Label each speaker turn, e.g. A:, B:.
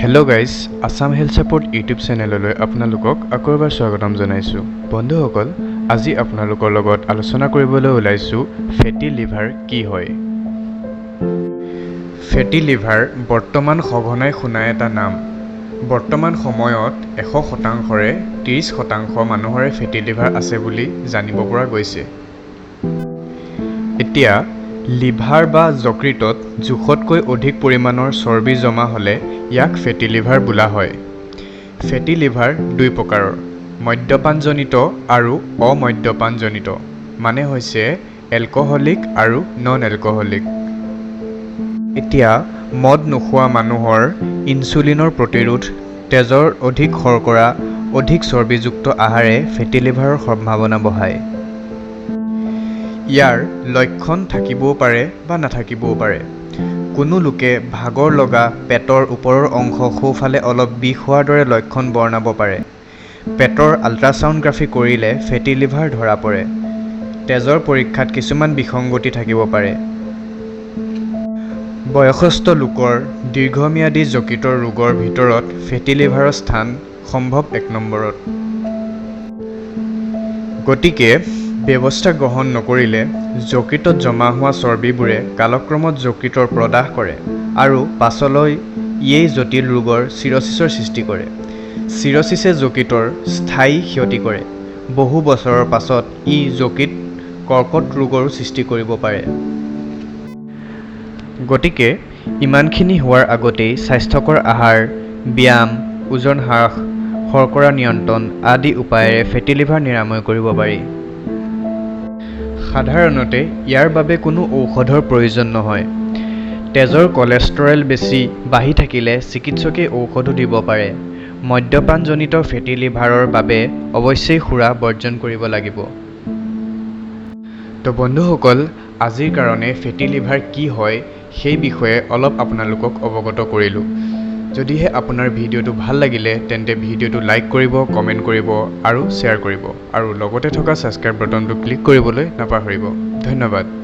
A: Hello' guys, Assam health support YouTube চেনেললৈ আপোনালোকক আকৌ এবাৰ স্বাগতম জনাইছোঁ। বন্ধুসকল, আজি আপোনালোকৰ লগত আলোচনা কৰিবলৈ ওলাইছোঁ ফেটি লিভাৰ কি হয়। ফেটি লিভাৰ বৰ্তমান সঘনাই শুনা এটা নাম। বৰ্তমান সময়ত 100%ৰে 30% মানুহৰে ফেটি লিভাৰ আছে বুলি জানিব পৰা গৈছে। এতিয়া লিভাৰ বা যকৃতত জোখতকৈ অধিক পৰিমাণৰ চৰ্বি জমা হ'লে ইয়াক ফেটি লিভাৰ বোলা হয়। ফেটি লিভাৰ দুই প্ৰকাৰৰ, মদ্যপানজনিত আৰু অমদ্যপানজনিত, মানে হৈছে এলকহলিক আৰু নন এলকহলিক। এতিয়া মদ নোখোৱা মানুহৰ ইনচুলিনৰ প্ৰতিৰোধ, তেজৰ অধিক শৰ্কৰা, অধিক চৰ্বিযুক্ত আহাৰে ফেটি লিভাৰৰ সম্ভাৱনা বঢ়ায়। ইয়াৰ লক্ষণ থাকিবও পাৰে বা নাথাকিবও পাৰে। কোনো লোকে ভাগৰ লগা, পেটৰ ওপৰৰ অংশ সোঁফালে অলপ বিষ হোৱাৰ দৰে লক্ষণ বৰ্ণাব পাৰে। পেটৰ আল্ট্ৰাছাউণ্ডগ্ৰাফি কৰিলে ফেটি লিভাৰ ধৰা পৰে। তেজৰ পৰীক্ষাত কিছুমান বিসংগতি থাকিব পাৰে। বয়সস্থ লোকৰ দীৰ্ঘম্যাদী যকৃতৰ ৰোগৰ ভিতৰত ফেটি লিভাৰৰ স্থান সম্ভৱ 1 নম্বৰত। গতিকে ব্যৱস্থা গ্ৰহণ নকৰিলে যকৃতত জমা হোৱা চৰ্বিবোৰে কালক্ৰমত যকৃতৰ প্ৰদাহ কৰে আৰু পাছলৈ ইয়েই জটিল ৰোগৰ চিৰচিছৰ সৃষ্টি কৰে। চিৰচিছে যকৃতৰ স্থায়ী ক্ষতি কৰে। বহু বছৰৰ পাছত ই যকৃত কৰ্কট ৰোগৰো সৃষ্টি কৰিব পাৰে। গতিকে ইমানখিনি হোৱাৰ আগতেই স্বাস্থ্যকৰ আহাৰ, ব্যায়াম, ওজন হ্ৰাস, শৰ্কৰা নিয়ন্ত্ৰণ আদি উপায়েৰে ফেটি লিভাৰ নিৰাময় কৰিব পাৰি। সাধাৰণতে ইয়াৰ বাবে কোনো ঔষধৰ প্ৰয়োজন নহয়। তেজৰ কলেষ্টৰেল বেছি বাঢ়ি থাকিলে চিকিৎসকে ঔষধো দিব পাৰে। মদ্যপানজনিত ফেটি লিভাৰৰ বাবে অৱশ্যেই সুৰা বৰ্জন কৰিব লাগিব। তো বন্ধুসকল, আজিৰ কাৰণে ফেটি লিভাৰ কি হয় সেই বিষয়ে অলপ আপোনালোকক অৱগত কৰিলোঁ। যদিহে আপোনাৰ ভিডিঅ'টো ভাল লাগিলে তেন্তে ভিডিঅ'টো লাইক কৰিব, কমেণ্ট কৰিব আৰু শ্বেয়াৰ কৰিব, আৰু লগতে থকা ছাবস্ক্ৰাইব বাটনটো ক্লিক কৰিবলৈ নাপাহৰিব। ধন্যবাদ।